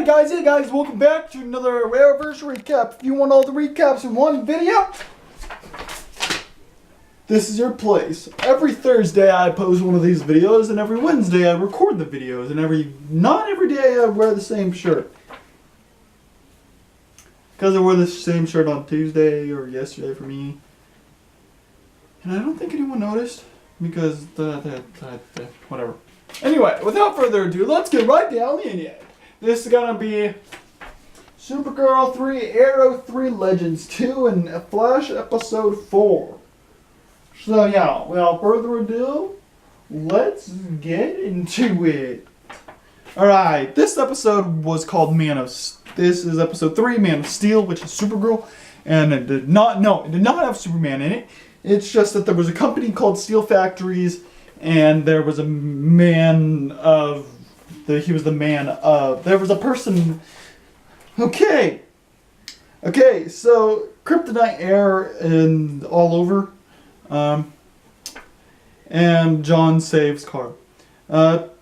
Hey guys, welcome back to another Arrowvers recap. If you want all the recaps in one video, this is your place. Every Thursday I post one of these videos, and every Wednesday I record the videos, and not every day I wear the same shirt. Because I wore the same shirt on Tuesday or yesterday for me. And I don't think anyone noticed, because whatever. Anyway, without further ado, let's get right down in it. This is gonna be Supergirl 3, Arrow 3 Legends 2, and Flash Episode 4. So yeah, without further ado, let's get into it. Alright, this episode was called This is episode 3, Man of Steel, which is Supergirl, and it did not have Superman in it. It's just that there was a company called Steel Factories, and there was a man of there was a person. Okay, so kryptonite air and all over, and John saves Carl.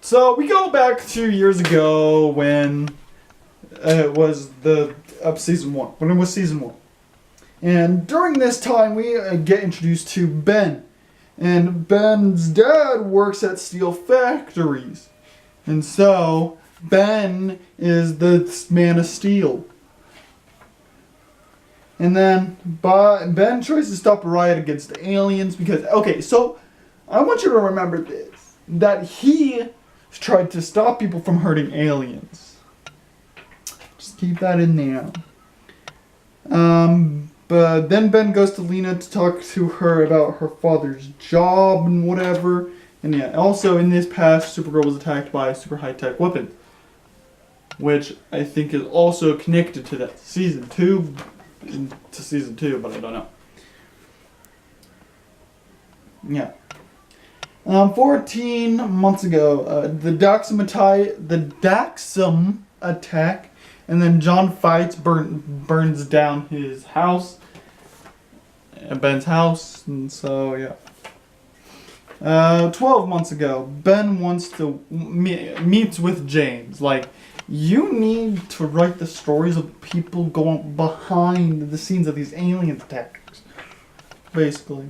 So we go back 2 years ago when it was season 1, when it was season 1. And during this time we get introduced to Ben. And Ben's dad works at Steel Factories. And so, Ben is the Man of Steel. And then, Ben tries to stop a riot against the aliens because, okay, so, I want you to remember this. That he tried to stop people from hurting aliens. Just keep that in there. But then Ben goes to Lena to talk to her about her father's job and whatever. And yeah, also in this past, Supergirl was attacked by super high-tech weapons. Which I think is also connected to that season 2, but I don't know. Yeah. 14 months ago, the Daxam attack, and then John fights, burns down his house, Ben's house, and so yeah. 12 months ago, Ben wants to meets with James. Like, you need to write the stories of people going behind the scenes of these alien attackers, basically.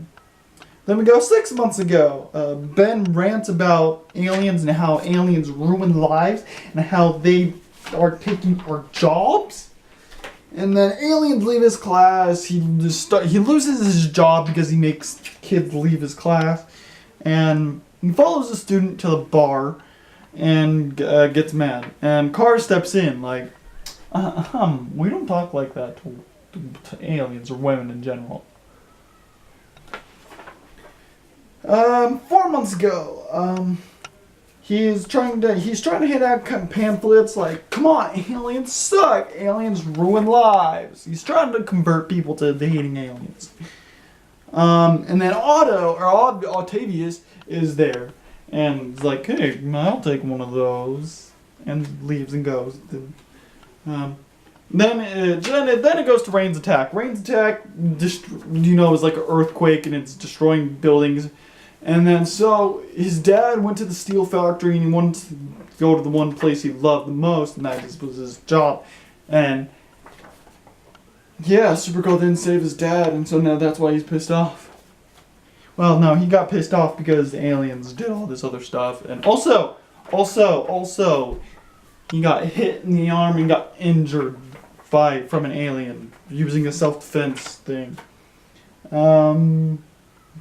Then we go 6 months ago. Ben rants about aliens and how aliens ruin lives and how they are taking our jobs. And then aliens leave his class. He loses his job because he makes kids leave his class. And he follows a student to the bar and gets mad. And Carr steps in like, we don't talk like that to aliens or women in general. 4 months ago, he's trying to hand out pamphlets like, come on, aliens suck, aliens ruin lives. He's trying to convert people to hating aliens. And then Octavius is there, and he's like, hey, I'll take one of those, and leaves and goes. Then it goes to Rain's attack. Rain's attack, is like an earthquake, and it's destroying buildings. And then so his dad went to the steel factory, and he wanted to go to the one place he loved the most, and that was his job. And yeah, Supergirl didn't save his dad, and so now that's why he's pissed off. Well, no, he got pissed off because the aliens did all this other stuff, and also, he got hit in the arm and got injured from an alien using a self-defense thing.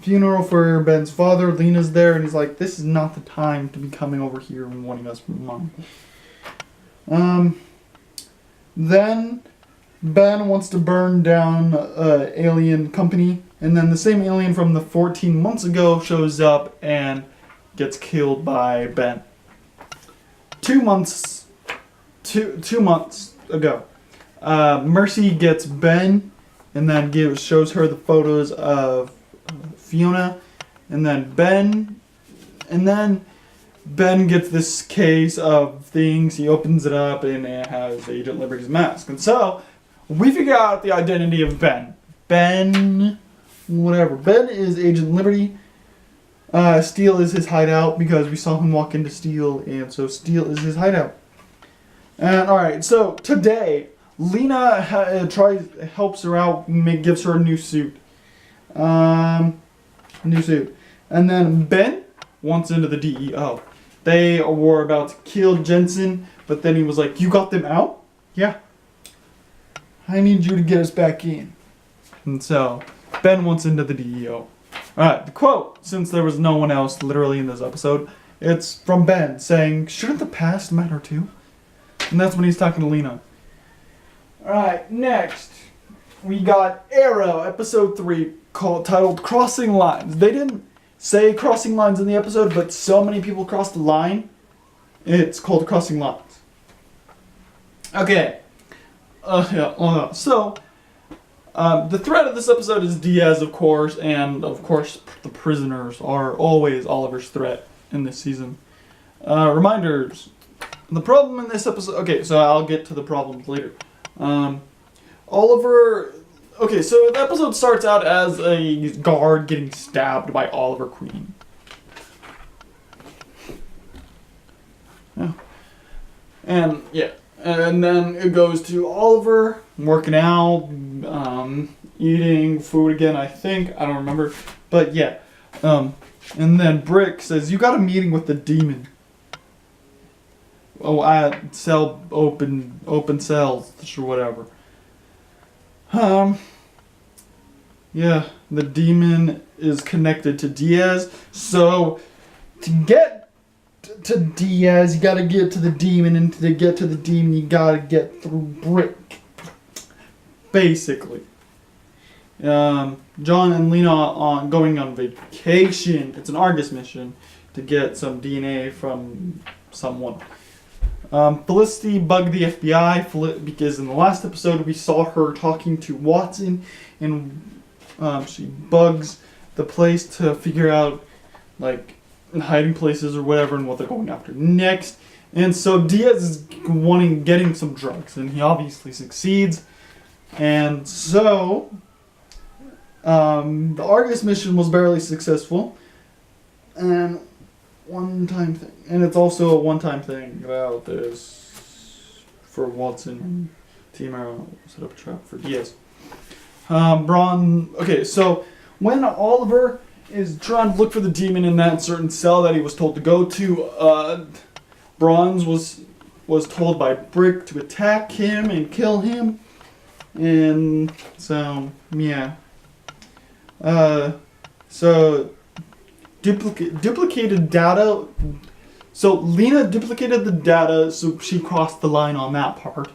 Funeral for Ben's father. Lena's there, and he's like, this is not the time to be coming over here and wanting us money. Then Ben wants to burn down alien company, and then the same alien from the 14 months ago shows up and gets killed by Ben. 2 months ago, Mercy gets Ben, and then shows her the photos of Fiona, and then Ben gets this case of things. He opens it up, and it has Agent Liberty's mask, and so we figure out the identity of Ben. Ben is Agent Liberty. Steel is his hideout because we saw him walk into Steel, and so Steel is his hideout. And alright, so today, Lena helps her out, gives her a new suit. New suit. And then Ben wants into the DEO. They were about to kill Jensen, but then he was like, "You got them out? Yeah. I need you to get us back in." And so, Ben wants into the DEO. Alright, the quote, since there was no one else literally in this episode, it's from Ben saying, "Shouldn't the past matter too?" And that's when he's talking to Lena. Alright, next, we got Arrow, episode 3, titled Crossing Lines. They didn't say crossing lines in the episode, but so many people crossed the line, it's called Crossing Lines. Okay. So, the threat of this episode is Diaz, of course, and of course the prisoners are always Oliver's threat in this season. Reminders. The problem in this episode... Okay, so I'll get to the problems later. Oliver... Okay, so the episode starts out as a guard getting stabbed by Oliver Queen. Yeah. And, yeah. And then it goes to Oliver working out, eating food again, I think. I don't remember. But, yeah. And then Brick says, "You got a meeting with the demon." Oh, at cell open cells or whatever. Yeah, the demon is connected to Diaz. So to get to Diaz, you gotta get to the demon, and to get to the demon, you gotta get through Brick. Basically, John and Lena are going on vacation. It's an Argus mission to get some DNA from someone. Felicity bugged the FBI because in the last episode we saw her talking to Watson, and she bugs the place to figure out like hiding places or whatever and what they're going after next. And so Diaz is getting some drugs, and he obviously succeeds. And so the Argus mission was barely successful, and one-time thing. And it's also a one-time thing about this for Watson and Team Arrow set up a trap for Diaz. Okay, so when Oliver is trying to look for the demon in that certain cell that he was told to go to, Bronze was told by Brick to attack him and kill him. And so, yeah. So duplicated data. So Lena duplicated the data, so she crossed the line on that part.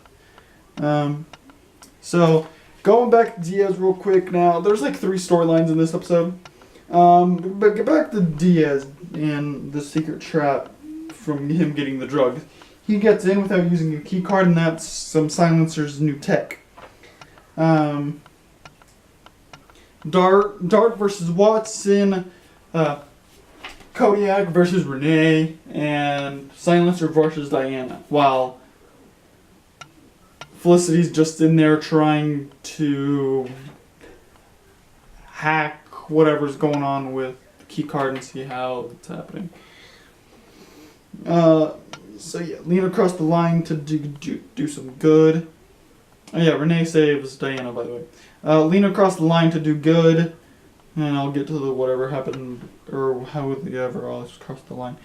So going back to Diaz real quick now. There's like 3 storylines in this episode. But get back to Diaz and the secret trap from him getting the drugs. He gets in without using a key card, and that's some silencers new tech. Dart versus Watson. Kodiak versus Renee, and Silencer versus Diana, while Felicity's just in there trying to hack whatever's going on with the key card and see how it's happening. So yeah, Lena crossed the line to do some good. Oh yeah, Renee saves Diana, by the way. Lena crossed the line to do good. And I'll get to the whatever happened, or however I'll just cross the line.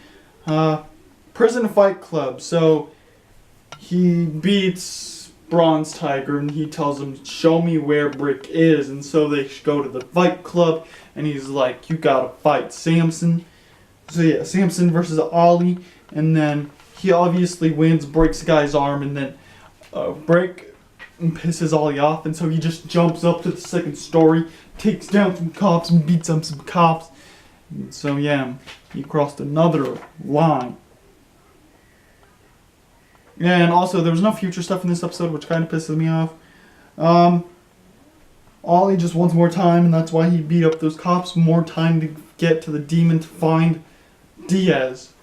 Prison Fight Club. So, he beats Bronze Tiger, and he tells him, "Show me where Brick is." And so they go to the fight club, and he's like, "You gotta fight Samson." So yeah, Samson versus Ollie, and then he obviously wins, breaks the guy's arm, and then Brick pisses Ollie off, and so he just jumps up to the second story, takes down some cops, and beats up some cops. And so yeah, he crossed another line. And also, there was no future stuff in this episode, which kind of pisses me off. Ollie just wants more time, and that's why he beat up those cops. More time to get to the demon to find Diaz.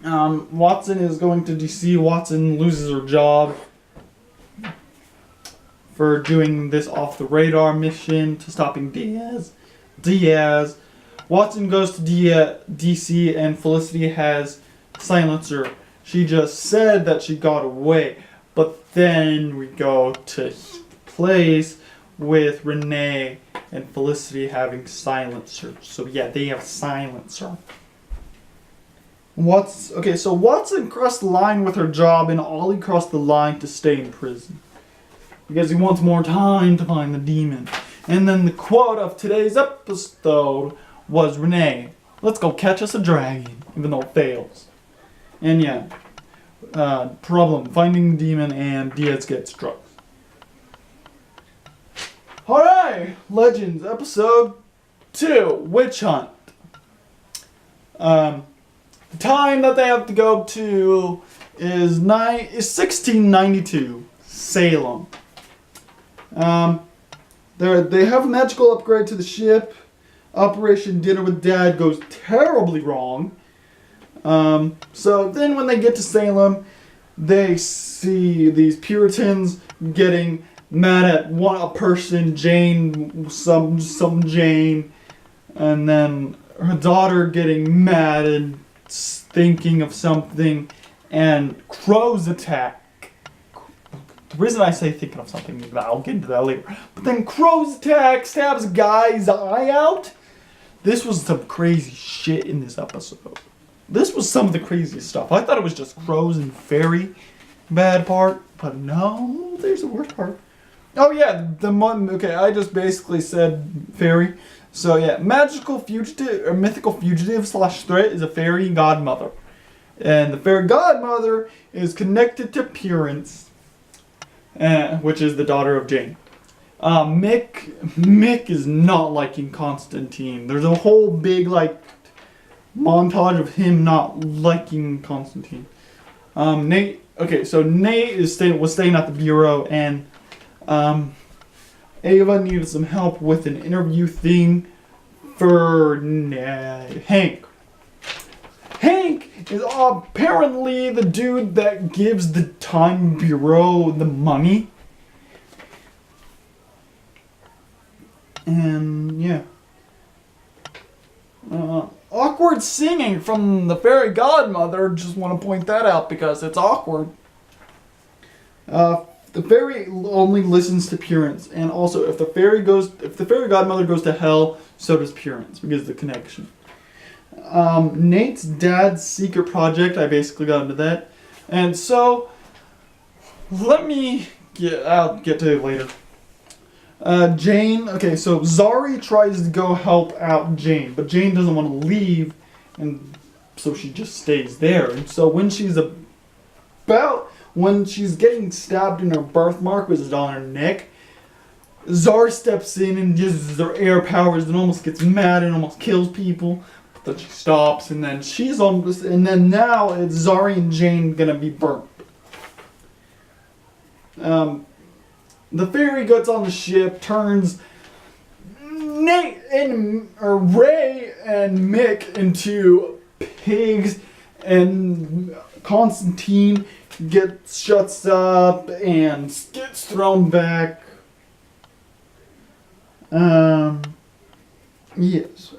Watson is going to DC. Watson loses her job for doing this off-the-radar mission to stopping Diaz. Watson goes to DC, and Felicity has Silencer She just said that she got away. But then we go to place with Renee and Felicity having silencers. So yeah, they have silencer. So Watson crossed the line with her job and Ollie crossed the line to stay in prison. Because he wants more time to find the demon. And then the quote of today's episode was Renee, let's go catch us a dragon, even though it fails. And yeah, problem, finding the demon and Diaz gets drugs. Alright, Legends, episode 2, Witch Hunt. The time that they have to go to is 1692, Salem. They have a magical upgrade to the ship. Operation Dinner with Dad goes terribly wrong. So then when they get to Salem, they see these Puritans getting mad at a person, Jane, some Jane, and then her daughter getting mad and thinking of something, and crows attack. The reason I say thinking of something, I'll get into that later. But then crows attack, stabs a guy's eye out. This was some crazy shit in this episode. This was some of the craziest stuff. I thought it was just crows and fairy bad part, but no, there's the worst part. Oh yeah, I just basically said fairy. So yeah, magical fugitive or mythical fugitive / threat is a fairy godmother, and the fairy godmother is connected to Purance, which is the daughter of Jane. Mick is not liking Constantine. There's a whole big montage of him not liking Constantine. Nate was staying at the bureau, and Ava needed some help with an interview thing for Hank. Hank is apparently the dude that gives the Time Bureau the money. And yeah. Awkward singing from the fairy godmother. Just want to point that out because it's awkward. The fairy only listens to Purance, and also if the fairy godmother goes to hell, so does Purance because of the connection. Nate's dad's secret project. I basically got into that, and so I'll get to it later. Jane. Okay, so Zari tries to go help out Jane, but Jane doesn't want to leave, and so she just stays there. And so when she's getting stabbed in her birthmark, which is on her neck, Zari steps in and uses her air powers and almost gets mad and almost kills people. But then she stops, and then now it's Zari and Jane gonna be burnt. The fairy gets on the ship, turns Ray and Mick into pigs, and Constantine shuts up and gets thrown back. Yes.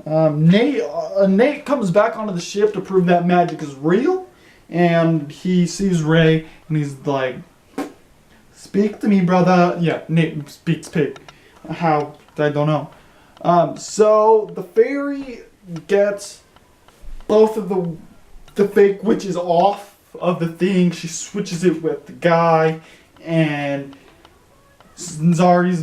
Nate comes back onto the ship to prove that magic is real, and he sees Ray, and he's like, "Speak to me, brother." Yeah, Nate speaks pig. How? I don't know. So the fairy gets both of the fake witches off of the thing. She switches it with the guy, and Zari's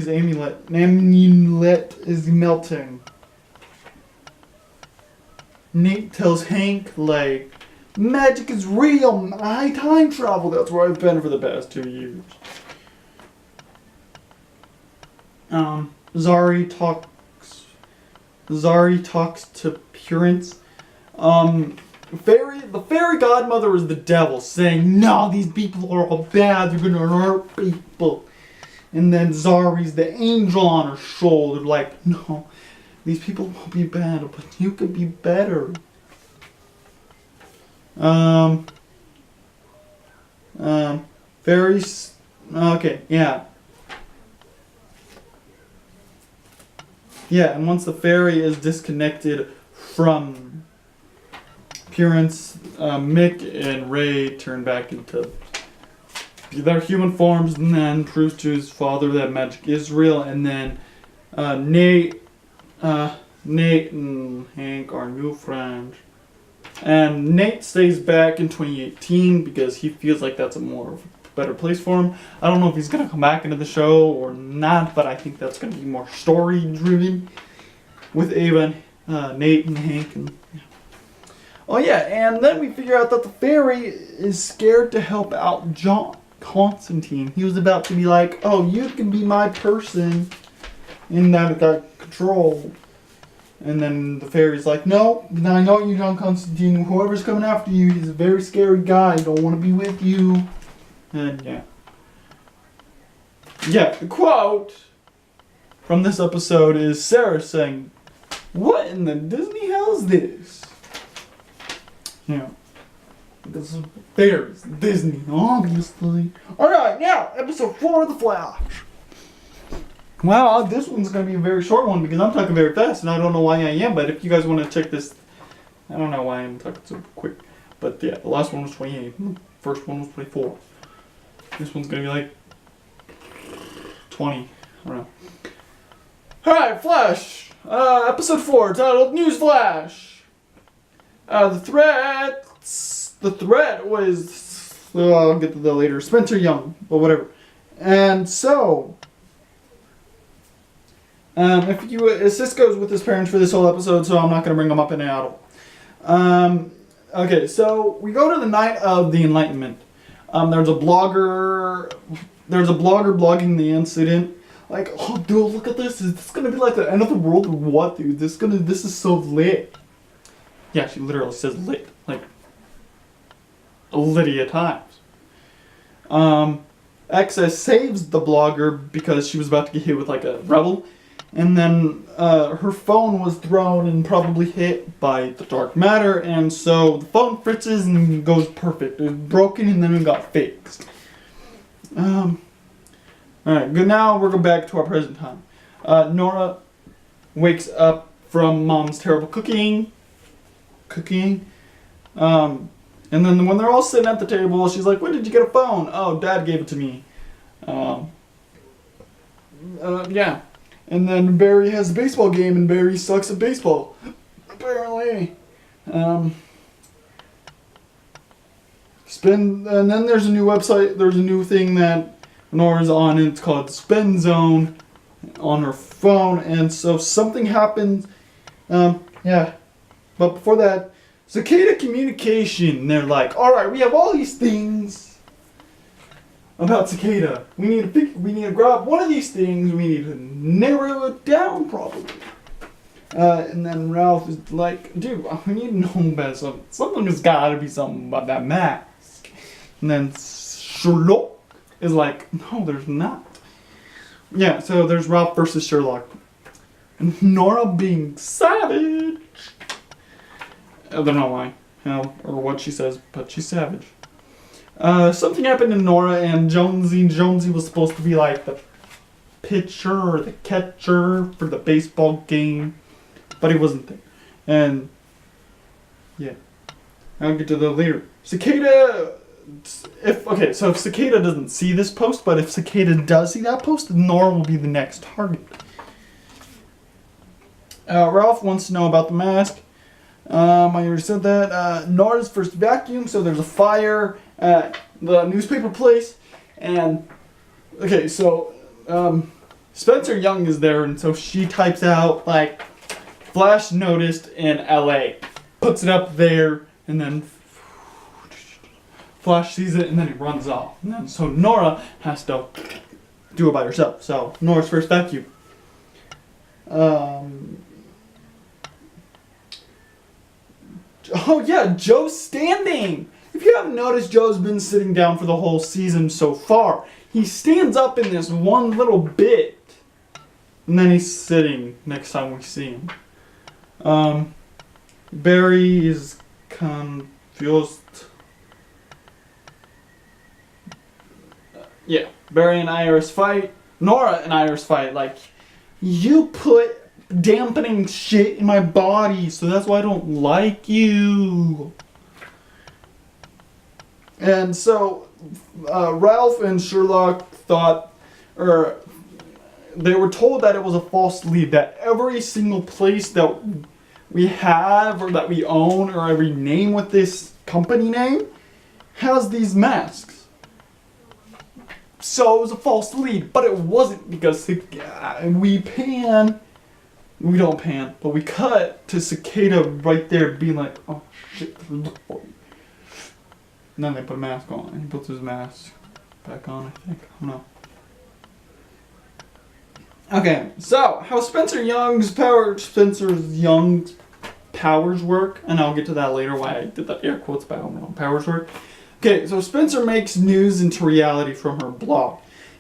amulet is melting. Nate tells Hank, magic is real. I time travel. That's where I've been for the past 2 years. Zari talks to Purance. The fairy godmother is the devil, saying, "No, these people are all bad. They're gonna hurt people." And then Zari's the angel on her shoulder, "No, these people will be bad, but you could be better." Fairies. Okay, yeah. Yeah, and once the fairy is disconnected from appearance, Mick and Ray turn back into their human forms, and then proves to his father that magic is real. And then Nate and Hank are new friends. And Nate stays back in 2018 because he feels like that's a more better place for him. I don't know if he's going to come back into the show or not, but I think that's going to be more story driven with Ava and Nate and Hank. And, yeah. Oh yeah, and then we figure out that the fairy is scared to help out John Constantine. He was about to be like, oh, you can be my person, and that it got controlled. And then the fairy's like, no, I know you, John Constantine. Whoever's coming after you, he's a very scary guy. I don't want to be with you. And yeah. Yeah, the quote from this episode is Sarah saying, what in the Disney hell is this? Yeah. Because of fairies, Disney, obviously. Alright, now, episode 4 of The Flash. Wow, this one's going to be a very short one because I'm talking very fast and I don't know why I am, but if you guys want to check this, I don't know why I'm talking so quick. But yeah, the last one was 28, the first one was 24. This one's going to be like 20, I don't know. Alright, Flash, episode 4, titled News Flash. The threat was, well, I'll get to that later, Spencer Young, but whatever. And so, Sis goes with his parents for this whole episode, so I'm not going to bring them up in and out. Okay, so we go to the night of the Enlightenment. There's a blogger blogging the incident. Like, oh, dude, look at this. Is this going to be like the end of the world or what, dude? This is so lit. Yeah, she literally says lit. Like, Lydia Times. XS saves the blogger because she was about to get hit with like a rebel. And then her phone was thrown and probably hit by the dark matter. And so the phone fritzes and goes perfect. It was broken and then it got fixed. Alright, good. Now we're going back to our present time. Nora wakes up from Mom's terrible cooking. And then when they're all sitting at the table, she's like, when did you get a phone? Oh, Dad gave it to me. Yeah. And then Barry has a baseball game and Barry sucks at baseball. Apparently. And then there's a new website, there's a new thing that Nora's on, and it's called Spend Zone on her phone. And so something happens. Yeah. But before that, Cicada Communication, they're like, alright, we have all these things about Cicada. We need to grab one of these things, we need to narrow it down probably. And then Ralph is like, dude, we need to know about something. Something has gotta be something about that mask. And then Sherlock is like, no, there's not. Yeah, so there's Ralph versus Sherlock. And Nora being savage. I don't know why, or what she says, but she's savage. Something happened to Nora and Jonesy. Jonesy was supposed to be like the pitcher or the catcher for the baseball game, but he wasn't there. And yeah, I'll get to that later. Cicada, if Cicada doesn't see this post, but if Cicada does see that post, Nora will be the next target. Ralph wants to know about the mask. I already said that. Nora's first vacuum, so there's a fire at the newspaper place. And, okay, so, Spencer Young is there, and so she types out, like, Flash noticed in LA. Puts it up there, and then Flash sees it, and then he runs off. And then, so Nora has to do it by herself. So, Nora's first vacuum. Oh yeah, Joe's standing! If you haven't noticed, Joe's been sitting down for the whole season so far. He stands up in this one little bit. And then he's sitting next time we see him. Barry is confused. Yeah, Barry and Iris fight. Nora and Iris fight. Like, you put dampening shit in my body, so that's why I don't like you. And so Ralph and Sherlock thought, or they were told that it was a false lead, that every single place that we have or that we own or every name with this company name has these masks. So it was a false lead, but it wasn't, because we don't pan, but we cut to Cicada right there being like, oh shit, look for you. And then they put a mask on, and he puts his mask back on, I think. I don't know. Okay, so how Spencer Young's powers work, and I'll get to that later, why I did the air quotes by how powers work. Okay, so Spencer makes news into reality from her blog.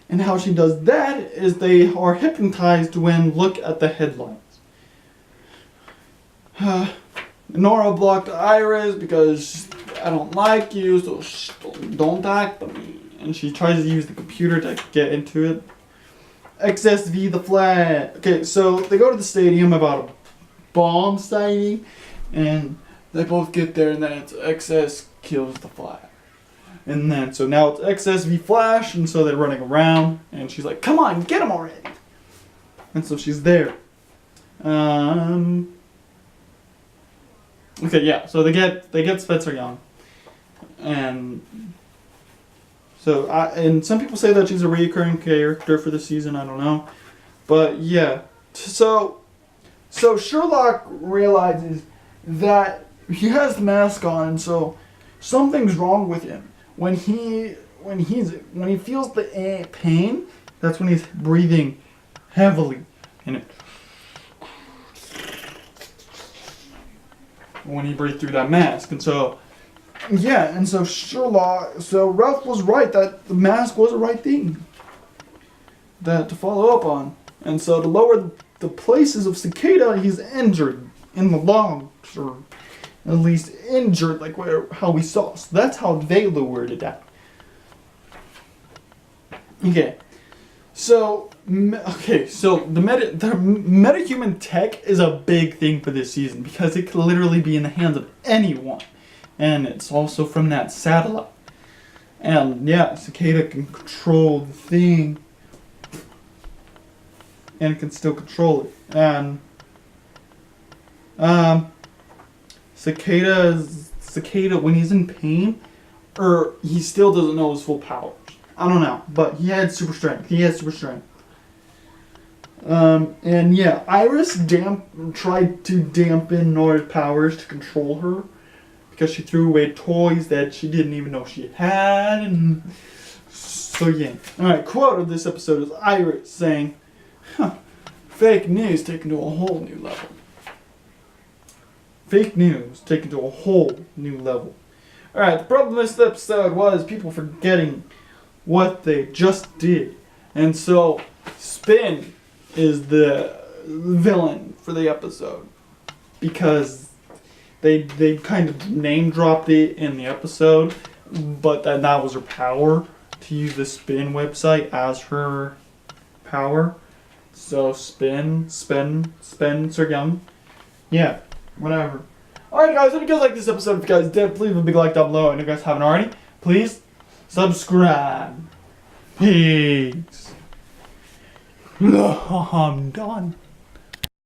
And how she does that is they are hypnotized when look at the headlines. Nora blocked Iris because I don't like you, so don't talk to me. And she tries to use the computer to get into it. XSV the flag. Okay, so they go to the stadium about a bomb sighting, and they both get there, and then it's XS kills the flag. And then, so now it's XSV Flash, and so they're running around, and she's like, come on, get him already. And so she's there. Okay, yeah, so they get Spencer Young. And so, and some people say that she's a recurring character for the season, I don't know. But yeah, so Sherlock realizes that he has the mask on, and so something's wrong with him. When he feels the pain, that's when he's breathing heavily, and when he breathes through that mask. And so yeah, and so Ralph was right that the mask was the right thing that to follow up on. And so to lower the places of Cicada, he's injured in the lungs, or at least injured, like how we saw. So that's how they lured it out. Okay, so the metahuman tech is a big thing for this season, because it could literally be in the hands of anyone, and it's also from that satellite. And yeah, Cicada can control the thing, and it can still control it. And Cicada, when he's in pain, or he still doesn't know his full powers. I don't know, but he has super strength. And yeah, Iris tried to dampen Nora's powers to control her, because she threw away toys that she didn't even know she had. And so yeah. Alright, quote of this episode is Iris saying, fake news taken to a whole new level. Fake news taken to a whole new level. Alright, the problem with this episode was people forgetting what they just did. And so, Spin is the villain for the episode, because they kind of name dropped it in the episode, but that was her power, to use the Spin website as her power. So Spencer Young. Yeah, whatever. Alright guys, if you guys like this episode, if you guys did, please leave a big like down below, and if you guys haven't already, please subscribe. Peace. I'm done.